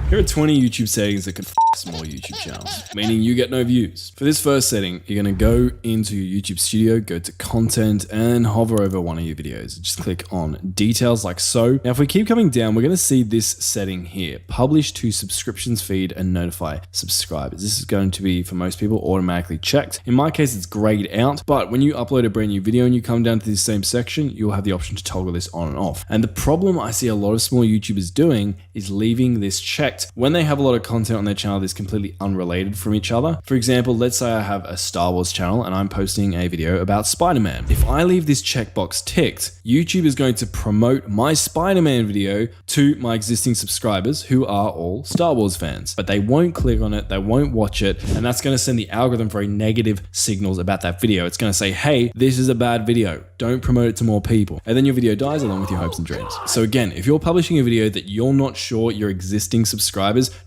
Here are 20 YouTube settings that can f small YouTube channels, meaning you get no views. For this first setting, you're gonna go into your YouTube studio, go to content and hover over one of your videos. Just click on details like so. Now, if we keep coming down, we're gonna see this setting here, publish to subscriptions feed and notify subscribers. This is going to be, for most people, automatically checked. In my case, it's grayed out, but when you upload a brand new video and you come down to this same section, you'll have the option to toggle this on and off. And the problem I see a lot of small YouTubers doing is leaving this checked when they have a lot of content on their channel that's completely unrelated from each other. For example, let's say I have a Star Wars channel and I'm posting a video about Spider-Man. If I leave this checkbox ticked, YouTube is going to promote my Spider-Man video to my existing subscribers who are all Star Wars fans, but they won't click on it, they won't watch it, and that's going to send the algorithm very negative signals about that video. It's going to say, hey, this is a bad video, don't promote it to more people. And then your video dies along with your hopes and dreams. So again, if you're publishing a video that you're not sure your existing subscribers,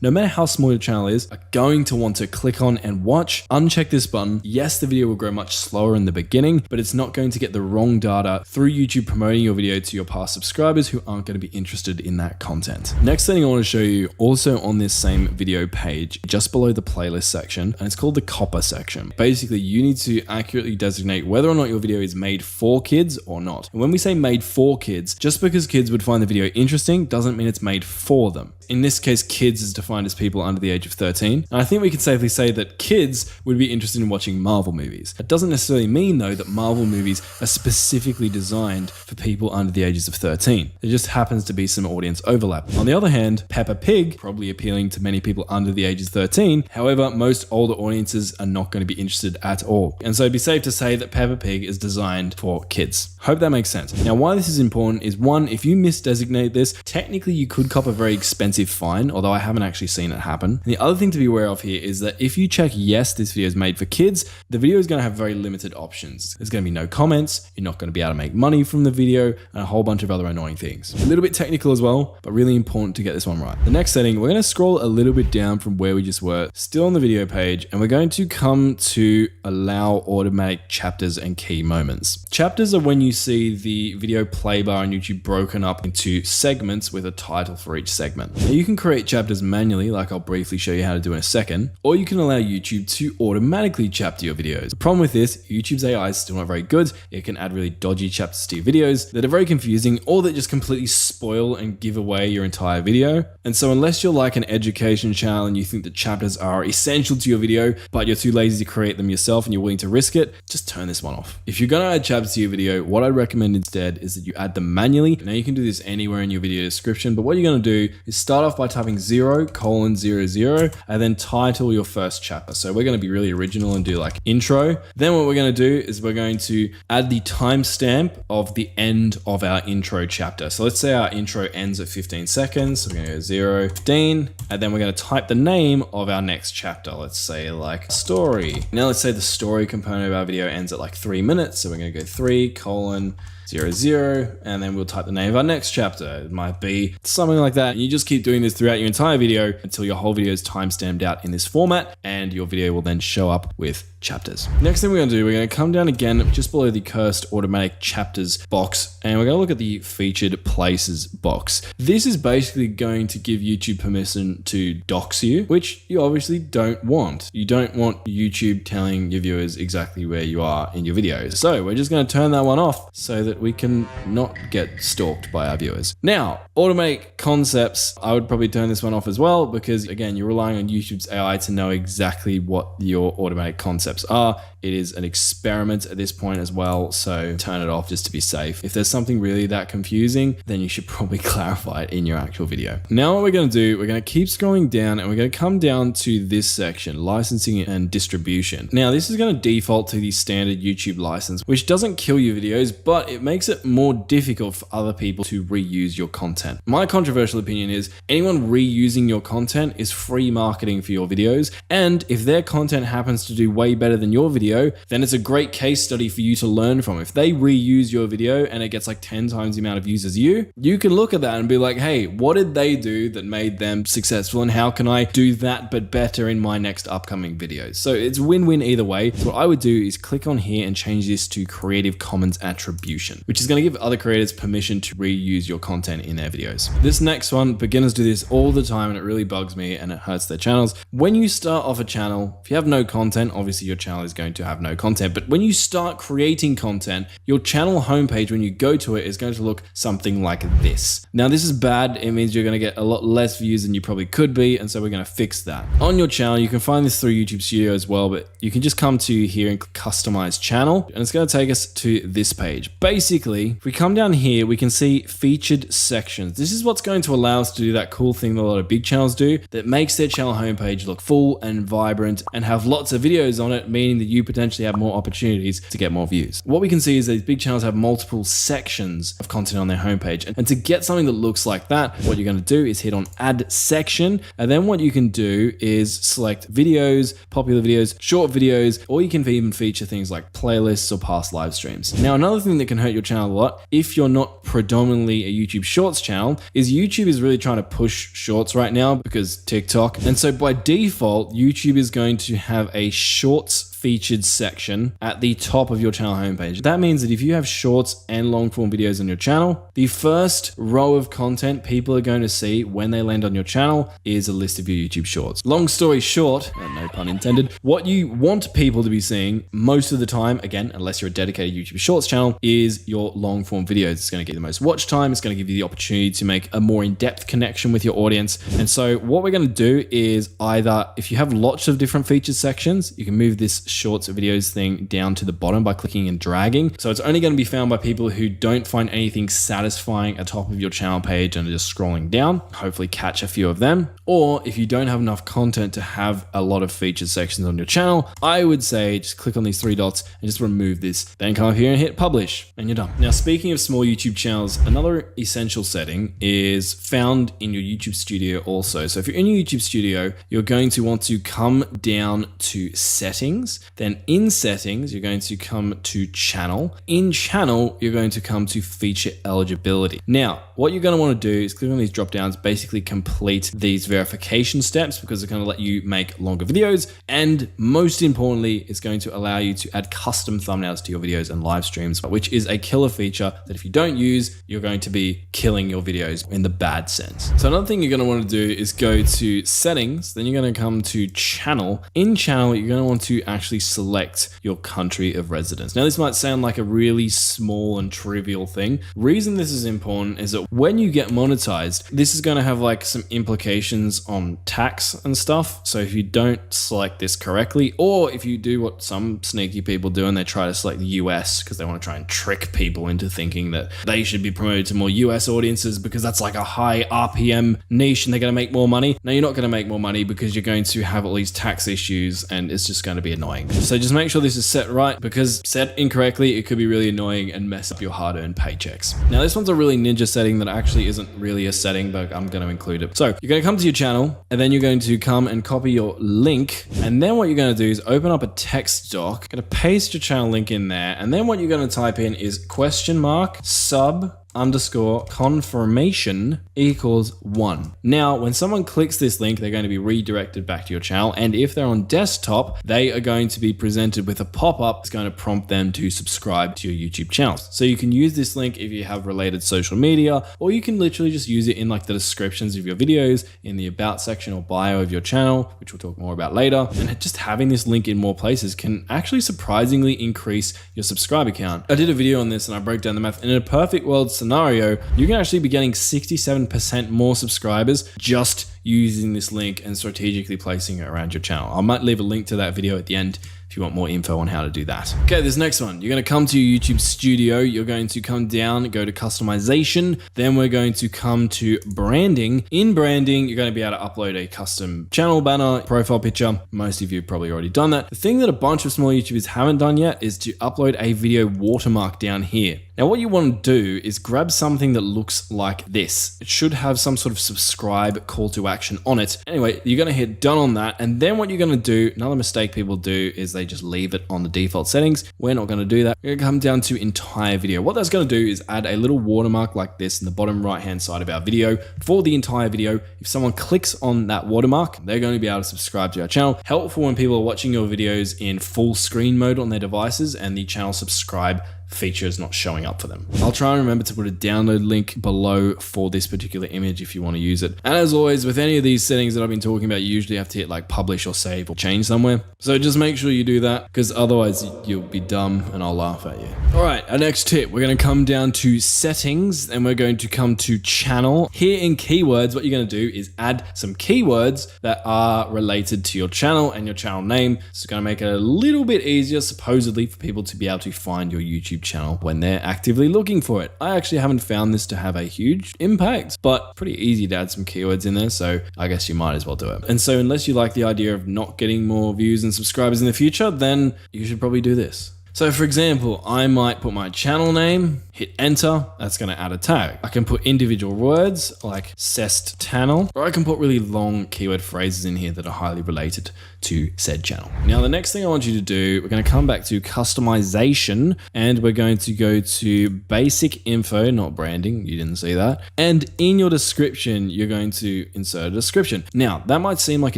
no matter how small your channel is, are going to want to click on and watch, uncheck this button. Yes, the video will grow much slower in the beginning, but it's not going to get the wrong data through YouTube promoting your video to your past subscribers who aren't going to be interested in that content. Next thing I want to show you, also on this same video page, just below the playlist section, and it's called the copper section. Basically, you need to accurately designate whether or not your video is made for kids or not. And when we say made for kids, just because kids would find the video interesting doesn't mean it's made for them. In this case, kids is defined as people under the age of 13. And I think we can safely say that kids would be interested in watching Marvel movies. That doesn't necessarily mean, though, that Marvel movies are specifically designed for people under the ages of 13. There just happens to be some audience overlap. On the other hand, Peppa Pig, probably appealing to many people under the age of 13. However, most older audiences are not going to be interested at all. And so it'd be safe to say that Peppa Pig is designed for kids. Hope that makes sense. Now, why this is important is, one, if you misdesignate this, technically you could cop a very expensive fine, although I haven't actually seen it happen. And the other thing to be aware of here is that if you check yes, this video is made for kids, the video is going to have very limited options. There's going to be no comments, you're not going to be able to make money from the video, and a whole bunch of other annoying things. A little bit technical as well, but really important to get this one right. The next setting, we're going to scroll a little bit down from where we just were, still on the video page, and we're going to come to allow automatic chapters and key moments. Chapters are when you see the video play bar on YouTube broken up into segments with a title for each segment. Now, you can create chapters manually, like I'll briefly show you how to do in a second, or you can allow YouTube to automatically chapter your videos. The problem with this, YouTube's AI is still not very good. It can add really dodgy chapters to your videos that are very confusing, or that just completely spoil and give away your entire video. And so unless you're like an education channel and you think that chapters are essential to your video, but you're too lazy to create them yourself and you're willing to risk it, just turn this one off. If you're gonna add chapters to your video, what I'd recommend instead is that you add them manually. Now you can do this anywhere in your video description, but what you're gonna do is start off by typing 0:00 and then title your first chapter. So we're gonna be really original and do like intro. Then what we're gonna do is we're going to add the timestamp of the end of our intro chapter. So let's say our intro ends at 15 seconds. So we're gonna go 0:15, and then we're gonna type the name of our next chapter. Let's say like story. Now let's say the story component of our video ends at like 3 minutes. So we're gonna go 3:00, and then we'll type the name of our next chapter. It might be something like that. And you just keep doing this throughout your entire video until your whole video is timestamped out in this format, and your video will then show up with chapters. Next thing we're gonna do, we're gonna come down again just below the cursed automatic chapters box, and we're gonna look at the featured places box. This is basically going to give YouTube permission to dox you, which you obviously don't want. You don't want YouTube telling your viewers exactly where you are in your videos. So we're just gonna turn that one off so that we can not get stalked by our viewers. Now, automate concepts, I would probably turn this one off as well, because again, you're relying on YouTube's AI to know exactly what your automatic concepts are. It is an experiment at this point as well, so turn it off just to be safe. If there's something really that confusing, then you should probably clarify it in your actual video. Now what we're going to do, we're going to keep scrolling down and we're going to come down to this section, licensing and distribution. Now this is going to default to the standard YouTube license, which doesn't kill your videos, but it makes it more difficult for other people to reuse your content. My controversial opinion is anyone reusing your content is free marketing for your videos, and if their content happens to do way better than your video, then it's a great case study for you to learn from. If they reuse your video and it gets like 10 times the amount of views as you can look at that and be like, hey, what did they do that made them successful, and how can I do that but better in my next upcoming videos? So it's win-win either way. So what I would do is click on here and change this to Creative Commons Attribution. permission, which is going to give other creators permission to reuse your content in their videos. This next one, beginners do this all the time and it really bugs me and it hurts their channels. When you start off a channel, if you have no content, obviously your channel is going to have no content, but when you start creating content, your channel homepage, when you go to it, is going to look something like this. Now this is bad. It means you're going to get a lot less views than you probably could be, and so we're going to fix that. On your channel, you can find this through YouTube Studio as well, but you can just come to here and customize channel, and it's going to take us to this page. Basically, if we come down here, we can see featured sections. This is what's going to allow us to do that cool thing that a lot of big channels do that makes their channel homepage look full and vibrant and have lots of videos on it, meaning that you potentially have more opportunities to get more views. What we can see is that these big channels have multiple sections of content on their homepage, and to get something that looks like that, what you're going to do is hit on add section, and then what you can do is select videos, popular videos, short videos, or you can even feature things like playlists or past live streams. Now, another thing that can hurt your channel a lot, if you're not predominantly a YouTube Shorts channel, is YouTube is really trying to push Shorts right now because TikTok. And so by default, YouTube is going to have a Shorts featured section at the top of your channel homepage. That means that if you have shorts and long form videos on your channel, the first row of content people are going to see when they land on your channel is a list of your YouTube shorts. Long story short, no pun intended, what you want people to be seeing most of the time, again, unless you're a dedicated YouTube Shorts channel, is your long form videos. It's going to get the most watch time. It's going to give you the opportunity to make a more in-depth connection with your audience. And so what we're going to do is either, if you have lots of different featured sections, you can move this shorts videos thing down to the bottom by clicking and dragging. So it's only going to be found by people who don't find anything satisfying at the top of your channel page and are just scrolling down, hopefully catch a few of them. Or if you don't have enough content to have a lot of featured sections on your channel, I would say just click on these three dots and just remove this. Then come up here and hit publish and you're done. Now, speaking of small YouTube channels, another essential setting is found in your YouTube Studio also. So if you're in your YouTube Studio, you're going to want to come down to settings. Then in settings, you're going to come to channel. In channel, you're going to come to feature eligibility. Now, what you're going to want to do is click on these drop downs, basically complete these verification steps because it's going to let you make longer videos. And most importantly, it's going to allow you to add custom thumbnails to your videos and live streams, which is a killer feature that if you don't use, you're going to be killing your videos in the bad sense. So another thing you're going to want to do is go to settings, then you're going to come to channel. In channel, you're going to want to actually select your country of residence. Now, this might sound like a really small and trivial thing. Reason this is important is that when you get monetized, this is going to have like some implications on tax and stuff. So if you don't select this correctly, or if you do what some sneaky people do and they try to select the US because they want to try and trick people into thinking that they should be promoted to more US audiences because that's like a high RPM niche and they're going to make more money. No, you're not going to make more money because you're going to have all these tax issues and it's just going to be annoying. So just make sure this is set right, because set incorrectly, it could be really annoying and mess up your hard-earned paychecks. Now, this one's a really ninja setting that actually isn't really a setting, but I'm going to include it. So you're going to come to your channel and then you're going to come and copy your link. And then what you're going to do is open up a text doc, going to paste your channel link in there. And then what you're going to type in is !sub_confirmation equals 1. Now, when someone clicks this link, they're going to be redirected back to your channel. And if they're on desktop, they are going to be presented with a pop-up that's going to prompt them to subscribe to your YouTube channel. So you can use this link if you have related social media, or you can literally just use it in like the descriptions of your videos, in the about section or bio of your channel, which we'll talk more about later. And just having this link in more places can actually surprisingly increase your subscriber count. I did a video on this and I broke down the math. And in a perfect world scenario, you can actually be getting 67% more subscribers just using this link and strategically placing it around your channel. I might leave a link to that video at the end if you want more info on how to do that. Okay, this next one, you're going to come to your YouTube Studio. You're going to come down, go to customization. Then we're going to come to branding. In branding, you're going to be able to upload a custom channel banner, profile picture. Most of you have probably already done that. The thing that a bunch of small YouTubers haven't done yet is to upload a video watermark down here. Now, what you want to do is grab something that looks like this. It should have some sort of subscribe call to action on it. Anyway, you're going to hit done on that. And then what you're going to do, another mistake people do is they just leave it on the default settings. We're not going to do that. We're going to come down to entire video. What that's going to do is add a little watermark like this in the bottom right-hand side of our video for the entire video. If someone clicks on that watermark, they're going to be able to subscribe to our channel. Helpful when people are watching your videos in full screen mode on their devices and the channel subscribe feature is not showing up for them. I'll try and remember to put a download link below for this particular image if you want to use it. And as always, with any of these settings that I've been talking about, you usually have to hit like publish or save or change somewhere. So just make sure you do that, because otherwise you'll be dumb and I'll laugh at you. All right, our next tip, we're going to come down to settings and we're going to come to channel. Here in keywords, what you're going to do is add some keywords that are related to your channel and your channel name. It's going to make it a little bit easier, supposedly, for people to be able to find your YouTube channel when they're actively looking for it. I actually haven't found this to have a huge impact, but pretty easy to add some keywords in there. So I guess you might as well do it. And so unless you like the idea of not getting more views and subscribers in the future, then you should probably do this. So for example, I might put my channel name, hit enter, that's going to add a tag. I can put individual words like cest channel, or I can put really long keyword phrases in here that are highly related to said channel. Now, the next thing I want you to do, we're going to come back to customization and we're going to go to basic info, not branding. You didn't see that. And in your description, you're going to insert a description. Now, that might seem like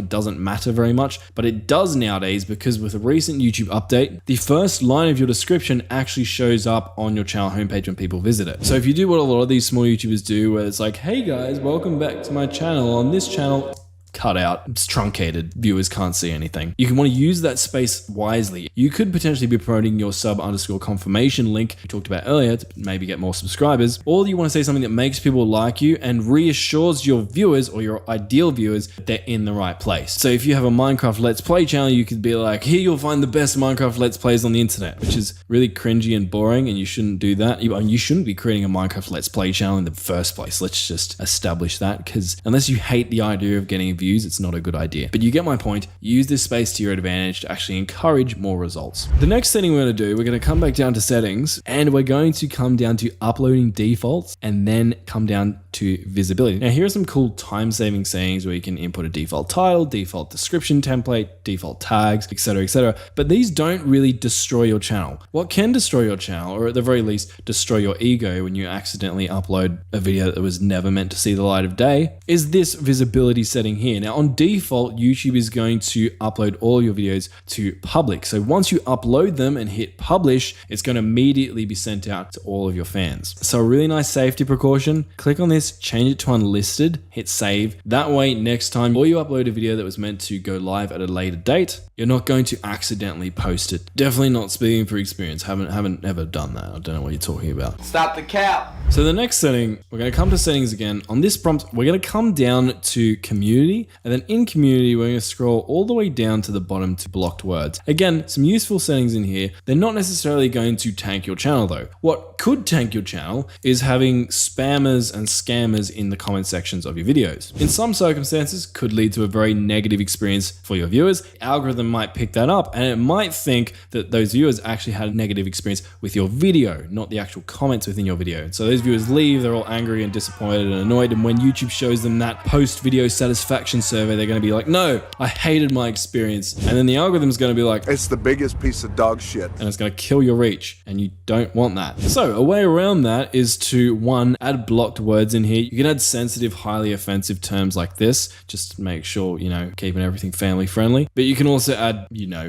it doesn't matter very much, but it does nowadays, because with a recent YouTube update, the first line of your description actually shows up on your channel homepage when people visit it. So if you do what a lot of these small YouTubers do, where it's like, hey guys, welcome back to my channel. On this channel, cut out, it's truncated, viewers can't see anything. You can want to use that space wisely. You could potentially be promoting your sub_confirmation link we talked about earlier to maybe get more subscribers, or you want to say something that makes people like you and reassures your viewers or your ideal viewers that they're in the right place. So if you have a Minecraft Let's Play channel, you could be like, here you'll find the best Minecraft Let's Plays on the internet, which is really cringy and boring, and you shouldn't do that. You shouldn't be creating a Minecraft Let's Play channel in the first place. Let's just establish that, because unless you hate the idea of getting views, it's not a good idea. But you get my point. Use this space to your advantage to actually encourage more results. The next setting we're going to do, we're going to come back down to settings and we're going to come down to uploading defaults and then come down to visibility. Now, here are some cool time-saving settings where you can input a default title, default description template, default tags, etc. But these don't really destroy your channel. What can destroy your channel, or at the very least destroy your ego when you accidentally upload a video that was never meant to see the light of day, is this visibility setting here. Now, on default, YouTube is going to upload all your videos to public. So once you upload them and hit publish, it's going to immediately be sent out to all of your fans. So a really nice safety precaution, click on this, change it to unlisted, hit save. That way, next time or you upload a video that was meant to go live at a later date, you're not going to accidentally post it. Definitely not speaking for experience. Haven't ever done that. I don't know what you're talking about. Stop the cap. So the next setting, we're going to come to settings again. On this prompt, we're going to come down to community, and then in community, we're going to scroll all the way down to the bottom to blocked words. Again, some useful settings in here. They're not necessarily going to tank your channel though. What could tank your channel is having spammers and scammers in the comment sections of your videos. In some circumstances, could lead to a very negative experience for your viewers. The algorithm might pick that up and it might think that those viewers actually had a negative experience with your video, not the actual comments within your video. So those viewers leave, they're all angry and disappointed and annoyed, and when YouTube shows them that post-video satisfaction survey, they're going to be like, no, I hated my experience. And then the algorithm's going to be like, it's the biggest piece of dog shit. And it's going to kill your reach, and you don't want that. So a way around that is to, one, add blocked words in here. You can add sensitive, highly offensive terms like this, just to make sure, keeping everything family friendly. But you can also add,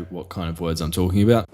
what kind of words I'm talking about.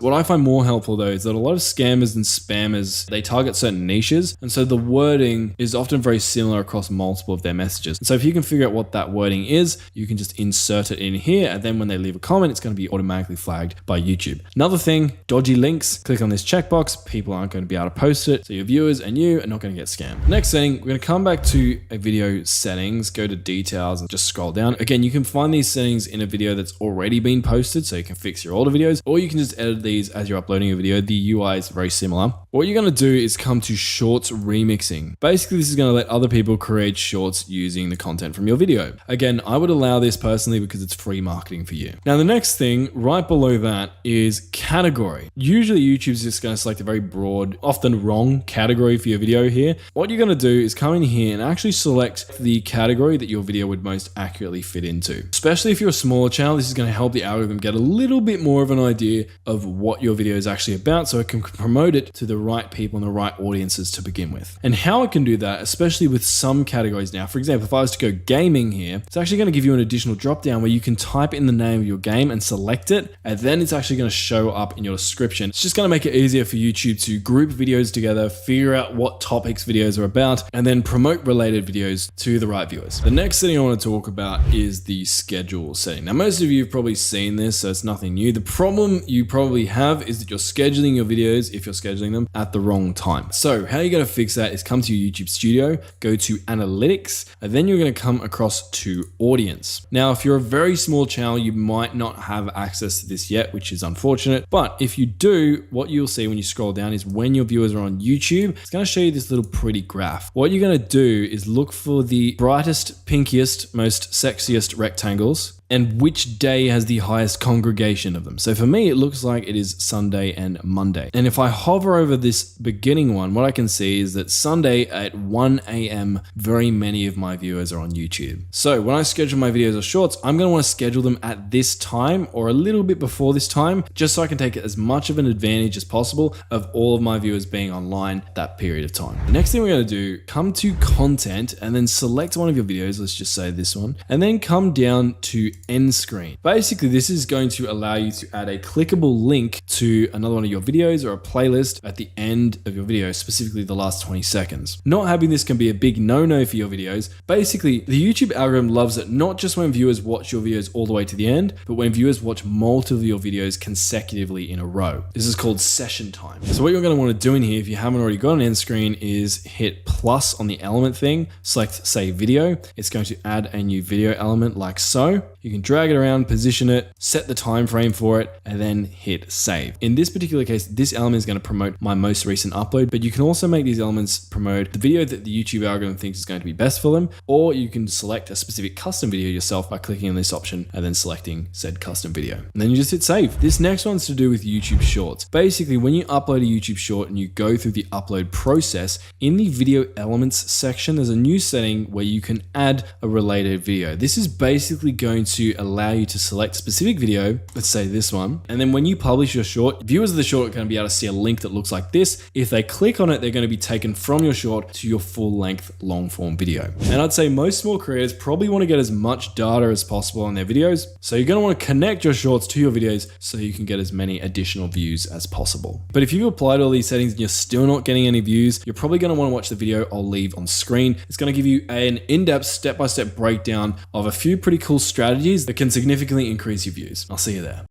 What I find more helpful though is that a lot of scammers and spammers, they target certain niches, and so the wording is often very similar across multiple of their messages. And so if you can figure out what that wording is, you can just insert it in here, and then when they leave a comment, it's going to be automatically flagged by YouTube. Another thing, dodgy links. Click on this checkbox. People aren't going to be able to post it, so your viewers and you are not going to get scammed. Next setting, we're going to come back to a video settings, go to details and just scroll down. Again, you can find these settings in a video that's already been posted, so you can fix your older videos, or you can just edit these as you're uploading a video. The UI is very similar. What you're going to do is come to shorts remixing. Basically, this is going to let other people create shorts using the content from your video. Again, I would allow this personally because it's free marketing for you. Now, the next thing right below that is category. Usually YouTube's just going to select a very broad, often wrong category for your video here. What you're going to do is come in here and actually select the category that your video would most accurately fit into. Especially if you're a smaller channel, this is going to help the algorithm get a little bit more more of an idea of what your video is actually about so it can promote it to the right people and the right audiences to begin with. And how it can do that, especially with some categories now. For example, if I was to go gaming here, it's actually going to give you an additional drop down where you can type in the name of your game and select it, and then it's actually going to show up in your description. It's just going to make it easier for YouTube to group videos together, figure out what topics videos are about, and then promote related videos to the right viewers. The next setting I want to talk about is the schedule setting. Now, most of you have probably seen this, so it's nothing new. The problem you probably have is that you're scheduling your videos, if you're scheduling them, at the wrong time. So how you're going to fix that is come to your YouTube Studio, go to Analytics, and then you're going to come across to Audience. Now, if you're a very small channel, you might not have access to this yet, which is unfortunate. But if you do, what you'll see when you scroll down is when your viewers are on YouTube, it's going to show you this little pretty graph. What you're going to do is look for the brightest, pinkiest, most sexiest rectangles and which day has the highest congregation of them. So for me, it looks like it is Sunday and Monday. And if I hover over this beginning one, what I can see is that Sunday at 1 a.m., very many of my viewers are on YouTube. So when I schedule my videos or shorts, I'm going to want to schedule them at this time or a little bit before this time, just so I can take as much of an advantage as possible of all of my viewers being online that period of time. The next thing we're going to do, come to content and then select one of your videos. Let's just say this one, and then come down to end screen. Basically, this is going to allow you to add a clickable link to another one of your videos or a playlist at the end of your video, specifically the last 20 seconds. Not having this can be a big no-no for your videos. Basically, the YouTube algorithm loves it not just when viewers watch your videos all the way to the end, but when viewers watch multiple of your videos consecutively in a row. This is called session time. So what you're going to want to do in here, if you haven't already got an end screen, is hit plus on the element thing, select say video. It's going to add a new video element like so. You can drag it around, position it, set the time frame for it, and then hit save. In this particular case, this element is going to promote my most recent upload, but you can also make these elements promote the video that the YouTube algorithm thinks is going to be best for them, or you can select a specific custom video yourself by clicking on this option and then selecting said custom video. And then you just hit save. This next one's to do with YouTube Shorts. Basically, when you upload a YouTube short and you go through the upload process, in the video elements section, there's a new setting where you can add a related video. This is basically going to allow you to select a specific video, let's say this one, and then when you publish your short, viewers of the short are going to be able to see a link that looks like this. If they click on it, they're going to be taken from your short to your full-length long-form video. And I'd say most small creators probably want to get as much data as possible on their videos, so you're going to want to connect your shorts to your videos so you can get as many additional views as possible. But if you've applied all these settings and you're still not getting any views, you're probably going to want to watch the video I'll leave on screen. It's going to give you an in-depth step-by-step breakdown of a few pretty cool strategies that can significantly increase your views. I'll see you there.